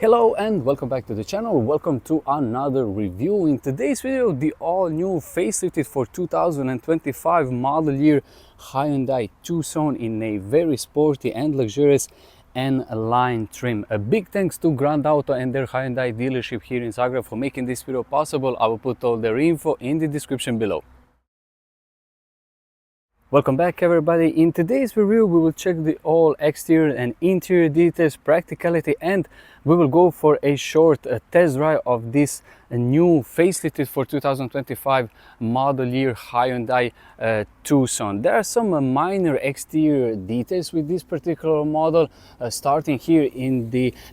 Hello and welcome back to the channel. Welcome to another review. In today's video, the all-new facelifted for 2025 model year Hyundai Tucson in a very sporty and luxurious N-line trim. A big thanks to Grand Auto and their Hyundai dealership here in Zagreb for making this video possible. I will put all their info in the description below. Welcome back everybody. In today's review we will check the all exterior and interior details, practicality, and we will go for a short test drive of this new facelifted for 2025 model year Hyundai Tucson. There are some minor exterior details with this particular model. Starting here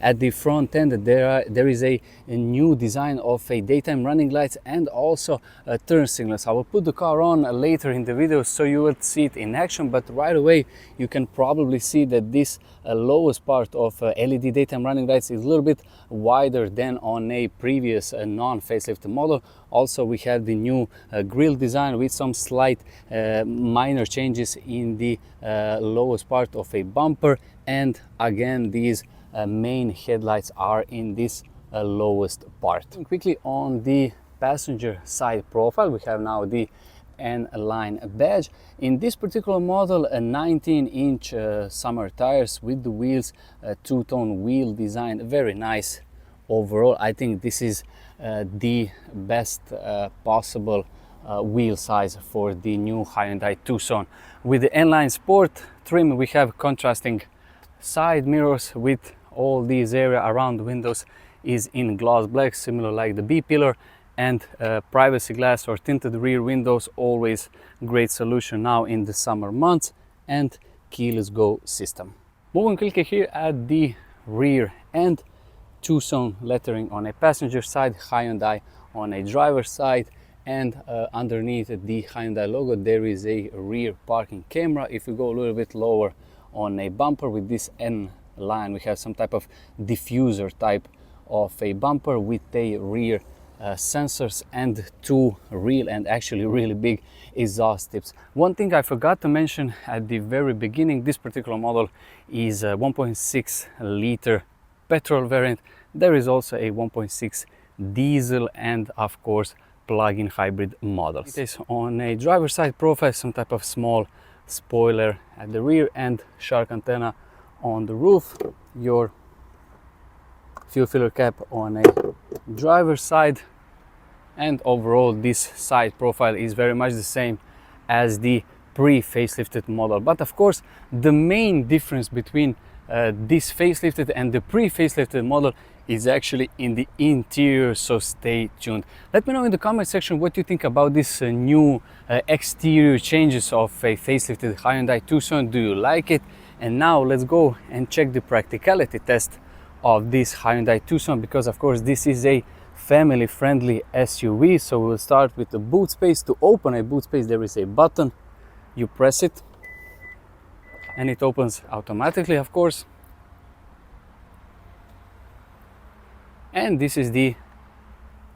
at the front end, there is a new design of a daytime running lights and also turn signals. I will put the car on later in the video so you will see it in action, but right away you can probably see that this lowest part of LED daytime running lights is a little bit wider than on a previous non-facelift model. Also we have the new grille design with some slight minor changes in the lowest part of a bumper, and again these main headlights are in this lowest part. Quickly on the passenger side profile, we have now the N-line badge. In this particular model, a 19-inch summer tires with the wheels, two-tone wheel design, very nice overall. I think this is the best possible wheel size for the new Hyundai Tucson. With the N-line Sport trim, we have contrasting side mirrors with all these area around the windows is in gloss black, similar like the B-pillar, and privacy glass or tinted rear windows, always great solution now in the summer months, and keyless go system. Moving quickly here at the rear end, Tucson lettering on a passenger side, Hyundai on a driver's side, and underneath the Hyundai logo there is a rear parking camera. If you go a little bit lower on a bumper with this N line, we have some type of diffuser type of a bumper with a rear sensors and two real and actually really big exhaust tips. One thing I forgot to mention at the very beginning, this particular model is a 1.6 liter petrol variant. There is also a 1.6 diesel and of course plug-in hybrid model. It is on a driver's side profile, some type of small spoiler at the rear and shark antenna on the roof. Your fuel filler cap on a driver's side, and overall this side profile is very much the same as the pre-facelifted model. But of course the main difference between this facelifted and the pre-facelifted model is actually in the interior, so stay tuned. Let me know in the comment section what you think about this new exterior changes of a facelifted Hyundai Tucson. Do you like it? And now let's go and check the practicality test of this Hyundai Tucson, because of course this is a family-friendly SUV. So we'll start with the boot space. To open a boot space there is a button, you press it and it opens automatically, of course, and this is the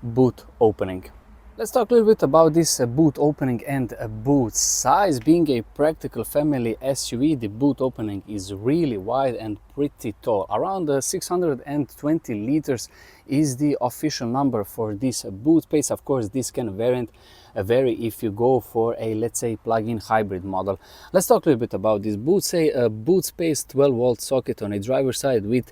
boot opening. Let's talk a little bit about this boot opening and boot size. Being a practical family SUV, the boot opening is really wide and pretty tall. Around 620 liters is the official number for this boot space. Of course, this can vary if you go for a, let's say, plug-in hybrid model. Let's talk a little bit about this boot space. 12-volt socket on a driver's side with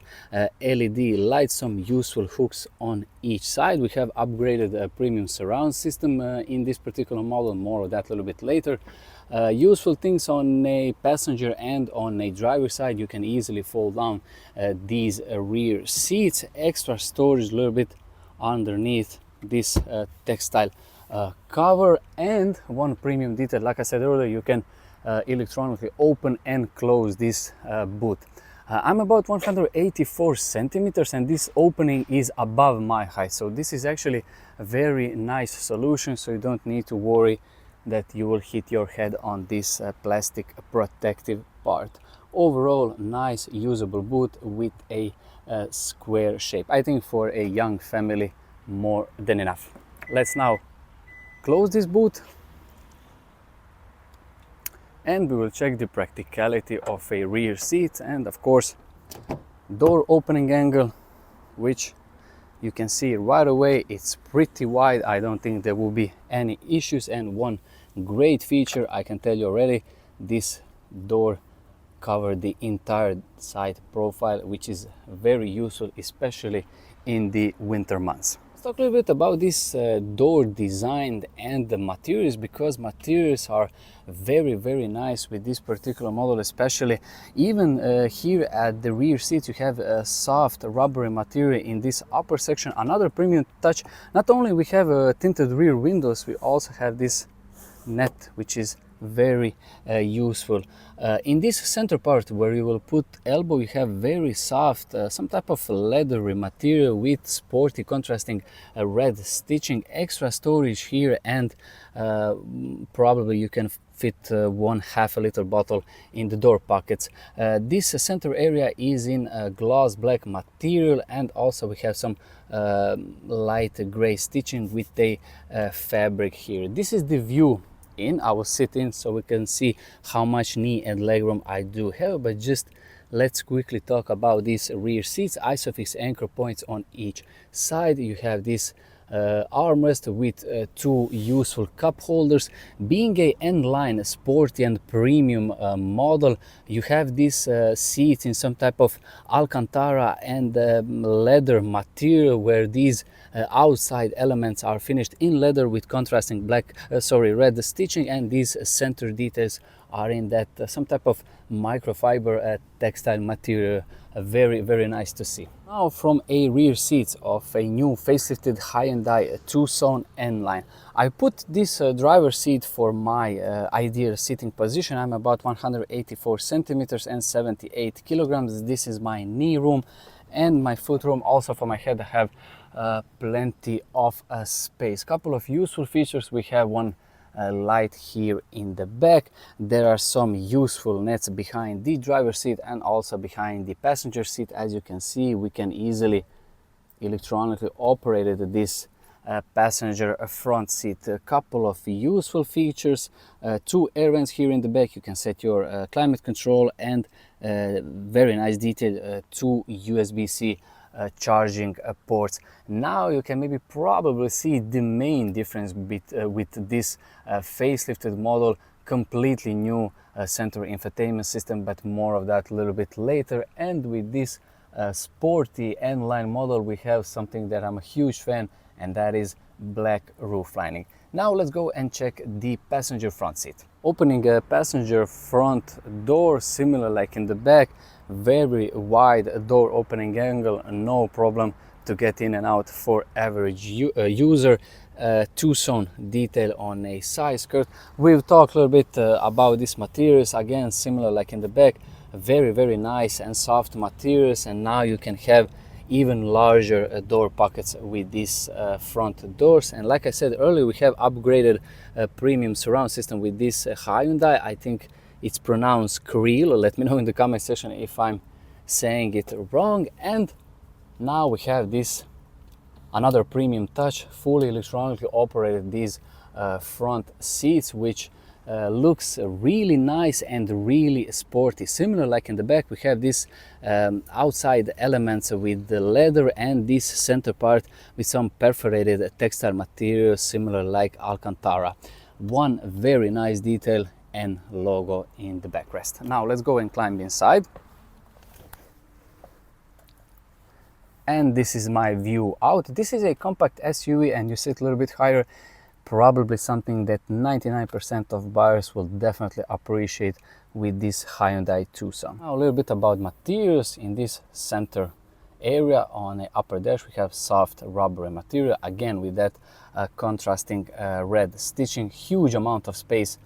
LED lights, some useful hooks on each side. We have upgraded premium surround system in this particular model, more of that a little bit later. Useful things on a passenger and on a driver's side, you can easily fold down these rear seats. Extra storage a little bit underneath this textile cover, and one premium detail, like I said earlier, you can electronically open and close this boot. I'm about 184 centimeters and this opening is above my height, so this is actually a very nice solution, so you don't need to worry that you will hit your head on this plastic protective part. Overall, nice usable boot with a square shape. I think for a young family more than enough. Let's now close this boot and we will check the practicality of a rear seat, and of course door opening angle which you can see right away it's pretty wide. I don't think there will be any issues. And one great feature I can tell you already, this door covered the entire side profile, which is very useful, especially in the winter months. Let's talk a little bit about this door design and the materials, because materials are very nice with this particular model, especially even here at the rear seat you have a soft rubbery material in this upper section. Another premium touch, not only we have tinted rear windows, we also have this net, which is very useful. In this center part where you will put elbow, you have very soft some type of leathery material with sporty contrasting red stitching, extra storage here, and probably you can fit 1/2 liter bottle in the door pockets. This center area is in gloss black material, and also we have some light gray stitching with the fabric here. This is the view in our sit-in, so we can see how much knee and legroom I do have. But just let's quickly talk about these rear seats. Isofix anchor points on each side. You have this armrest with two useful cup holders. Being a N-line sporty and premium model, you have these seats in some type of Alcantara and leather material, where these outside elements are finished in leather with contrasting red stitching, and these center details are in that some type of microfiber textile material. Very nice to see. Now, from a rear seat of a new facelifted Hyundai Tucson N-Line, I put this driver seat for my ideal sitting position. I'm about 184 centimeters and 78 kilograms. This is my knee room and my foot room. Also for my head I have plenty of space. Couple of useful features. We have one light here in the back. There are some useful nets behind the driver seat and also behind the passenger seat. As you can see, we can easily electronically operate this passenger front seat. A couple of useful features, two air vents here in the back. You can set your climate control, and very nice detail, two USB-C charging ports. Now you can maybe probably see the main difference with this facelifted model. Completely new center infotainment system, but more of that a little bit later. And with this sporty N-line model, we have something that I'm a huge fan, and that is black roof lining. Now let's go and check the passenger front seat. Opening a passenger front door, similar like in the back, very wide door opening angle, no problem to get in and out for average user. Tucson detail on a side skirt. We've talked a little bit about these materials, again similar like in the back, very nice and soft materials. And now you can have even larger door pockets with these front doors. And like I said earlier, we have upgraded premium surround system with this Hyundai. I think it's pronounced Creel. Let me know in the comment section if I'm saying it wrong. And now we have this another premium touch, fully electronically operated these front seats, which looks really nice and really sporty. Similar like in the back, we have this outside elements with the leather, and this center part with some perforated textile material, similar like Alcantara. One very nice detail and logo in the backrest. Now let's go and climb inside. And this is my view out. This is a compact SUV, and you sit a little bit higher. Probably something that 99% of buyers will definitely appreciate with this Hyundai Tucson. Now a little bit about materials. In this center area on the upper dash, we have soft rubbery material, again with that contrasting red stitching. Huge amount of space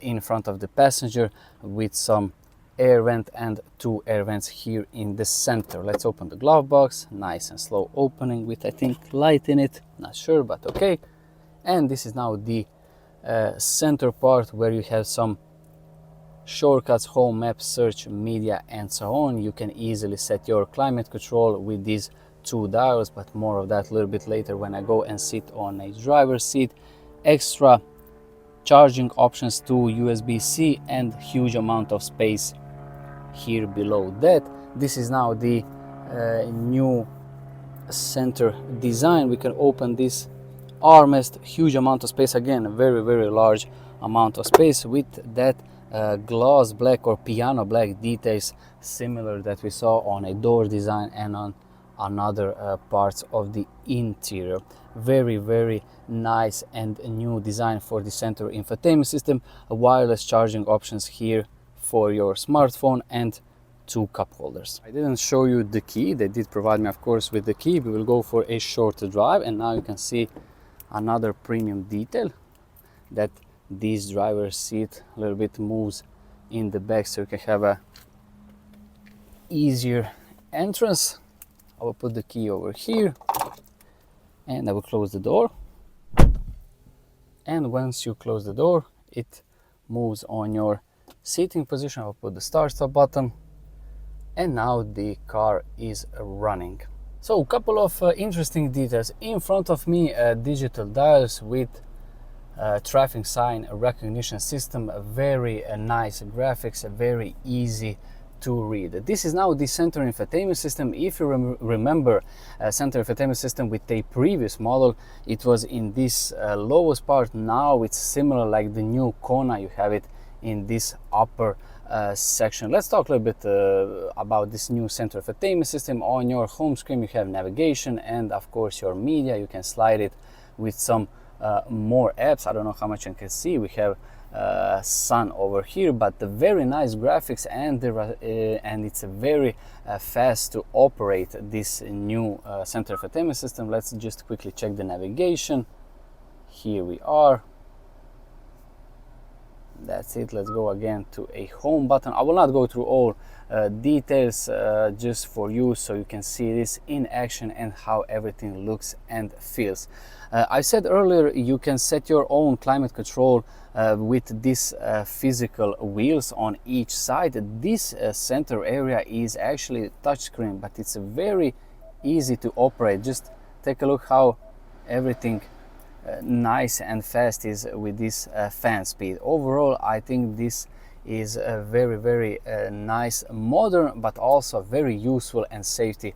in front of the passenger, with some air vent and two air vents here in the center. Let's open the glove box. Nice and slow opening with, I think, light in it, not sure, but okay. And this is now the center part where you have some shortcuts, home, map, search, media, and so on. You can easily set your climate control with these two dials, but more of that a little bit later when I go and sit on a driver's seat. Extra charging options to USB-C, and huge amount of space here below that. This is now the new center design. We can open this armrest, huge amount of space, again a very large amount of space with that gloss black or piano black details similar that we saw on a door design and on another parts of the interior. Very nice and new design for the center infotainment system. A wireless charging options here for your smartphone and 2 cup holders. I didn't show you the key. They did provide me, of course, with the key. We will go for a short drive, and now you can see another premium detail that this driver's seat a little bit moves in the back, so you can have a easier entrance. I will put the key over here and I will close the door, and once you close the door it moves on your seating position. I will put the start stop button, and now the car is running. So a couple of interesting details in front of me. Digital dials with traffic sign recognition system, very nice graphics, very easy to read. This is now the center infotainment system. If you remember center infotainment system with a previous model, it was in this lowest part. Now it's similar like the new Kona, you have it in this upper section. Let's talk a little bit about this new center infotainment system. On your home screen you have navigation and of course your media. You can slide it with some more apps. I don't know how much you can see. We have sun over here, but the very nice graphics, and it's very fast to operate this new center infotainment system. Let's just quickly check the navigation. Here we are. That's it. Let's go again to a home button. I will not go through all details, just for you so you can see this in action and how everything looks and feels. I said earlier you can set your own climate control with these physical wheels on each side. This center area is actually touchscreen, but it's very easy to operate. Just take a look how everything nice and fast is with this fan speed. Overall, I think this is a very nice, modern, but also very useful and safety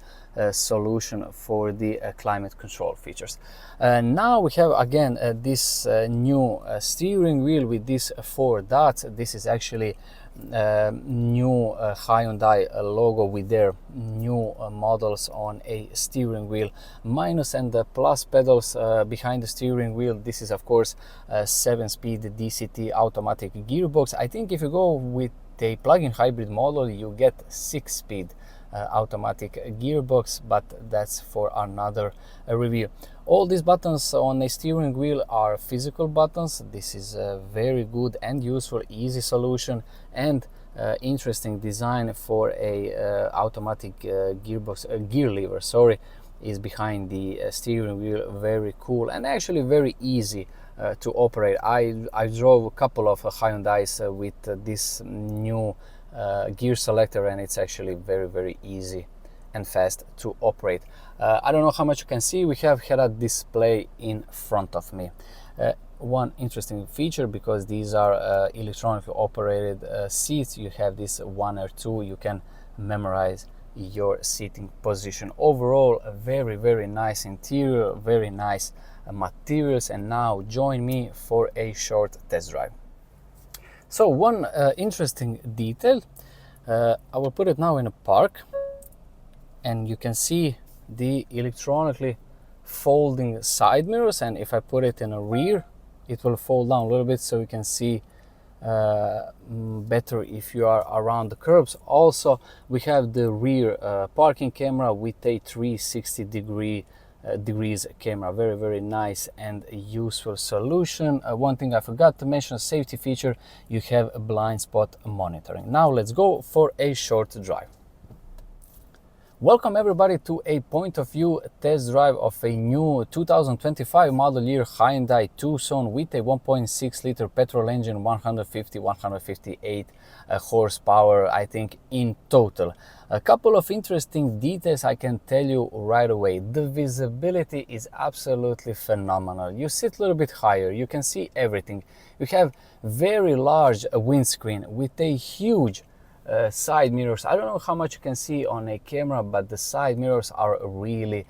solution for the climate control features. Now we have again this new steering wheel with these 4 dots. This is actually new Hyundai logo with their new models on a steering wheel. Minus and the plus pedals behind the steering wheel. This is of course a 7-speed DCT automatic gearbox. I think if you go with a plug-in hybrid model you get 6-speed automatic gearbox, but that's for another review. All these buttons on a steering wheel are physical buttons. This is a very good and useful, easy solution, and interesting design for a automatic gearbox, gear lever, sorry, is behind the steering wheel. Very cool and actually very easy to operate. I drove a couple of Hyundais with this new gear selector, and it's actually very easy and fast to operate. I don't know how much you can see. We have head-up display in front of me. One interesting feature, because these are electronically operated seats, you have this 1 or 2, you can memorize your seating position. Overall, a very nice interior, very nice materials. And now join me for a short test drive. So one interesting detail, I will put it now in a park, and you can see the electronically folding side mirrors, and if I put it in a rear it will fold down a little bit so you can see better if you are around the curbs. Also we have the rear parking camera with a 360 degrees camera. Very nice and useful solution. One thing I forgot to mention, a safety feature, you have a blind spot monitoring. Now let's go for a short drive. Welcome everybody to a point of view test drive of a new 2025 model year Hyundai Tucson with a 1.6 liter petrol engine, 158 horsepower, I think, in total. A couple of interesting details I can tell you right away. The visibility is absolutely phenomenal. You sit a little bit higher, you can see everything. You have very large windscreen with a huge side mirrors. I don't know how much you can see on a camera, but the side mirrors are really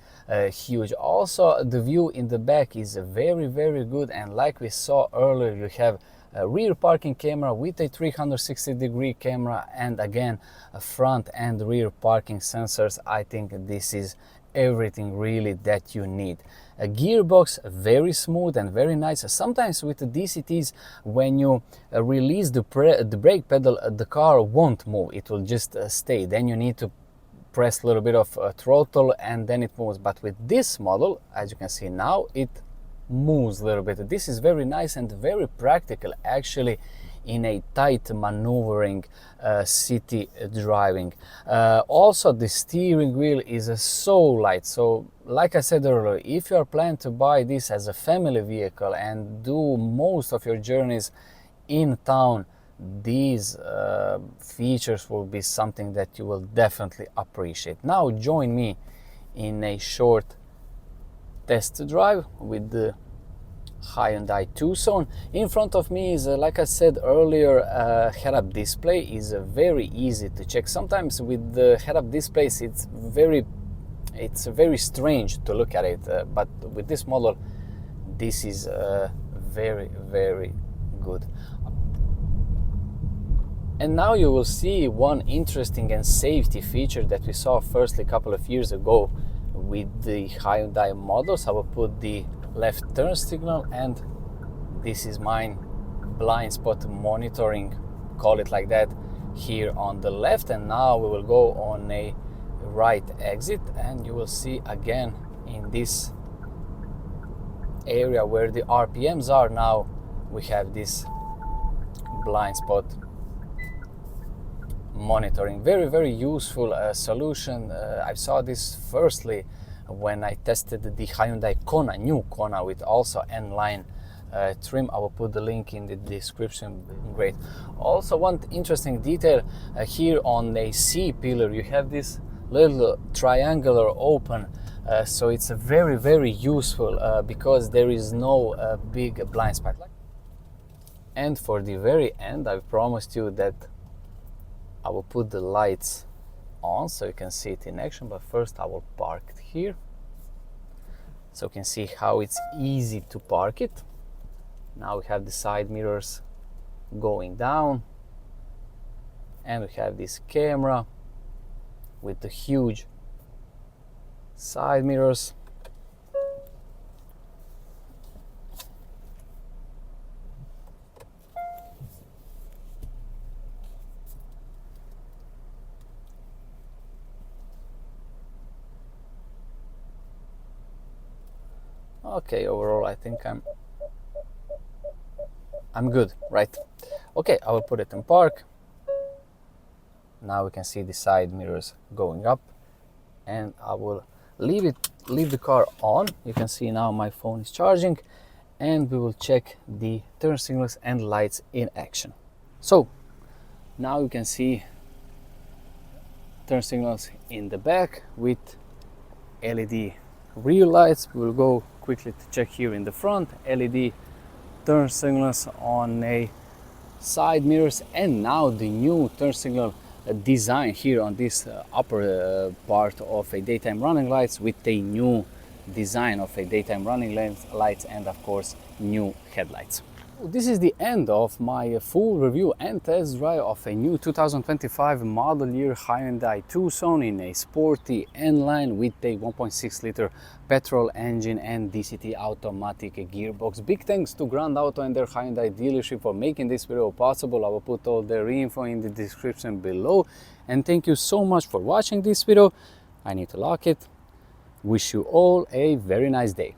huge. Also, the view in the back is very, very good, and like we saw earlier, you have a rear parking camera with a 360-degree camera, and again a front and rear parking sensors. I think this is everything really that you need. A gearbox, very smooth and very nice. Sometimes with the DCTs, when you release the brake pedal, the car won't move, it will just stay. Then you need to press a little bit of throttle and then it moves. But with this model, as you can see now, it moves a little bit. This is very nice and very practical actually in a tight maneuvering city driving. Also, the steering wheel is so light. So like I said earlier, if you are planning to buy this as a family vehicle and do most of your journeys in town, these features will be something that you will definitely appreciate. Now join me in a short test drive with the Hyundai Tucson. In front of me is, like I said earlier, head-up display is very easy to check. Sometimes with the head-up displays it's very strange to look at it, but with this model this is very, very good. And now you will see one interesting and safety feature that we saw firstly a couple of years ago with the Hyundai models. I will put the left turn signal, and this is mine blind spot monitoring, call it like that, here on the left. And now we will go on a right exit, and you will see again in this area where the RPMs are, now we have this blind spot monitoring. Very, very useful solution. I saw this firstly when I tested the Hyundai Kona, new Kona, with also N-line trim. I will put the link in the description. Great. Also, one interesting detail here on a C-pillar, you have this little triangular open, so it's a very, very useful because there is no big blind spot. And for the very end, I promised you that I will put the lights on so you can see it in action, but first I will park it here so you can see how it's easy to park it. Now we have the side mirrors going down, and we have this camera with the huge side mirrors. Okay, overall I think I'm good, right? Okay, I will put it in park. Now we can see the side mirrors going up, and I will leave the car on. You can see now my phone is charging, and we will check the turn signals and lights in action. So now you can see turn signals in the back with LED rear lights. We will go quickly to check here in the front, LED turn signals on a side mirrors, and now the new turn signal design here on this upper part of a daytime running lights, with a new design of a daytime running lights, and of course new headlights. This is the end of my full review and test drive of a new 2025 model year Hyundai Tucson in a sporty N-line with a 1.6 liter petrol engine and DCT automatic gearbox. Big thanks to Grand Auto and their Hyundai dealership for making this video possible. I will put all their info in the description below, and thank you so much for watching this video. I need to lock it. Wish you all a very nice day.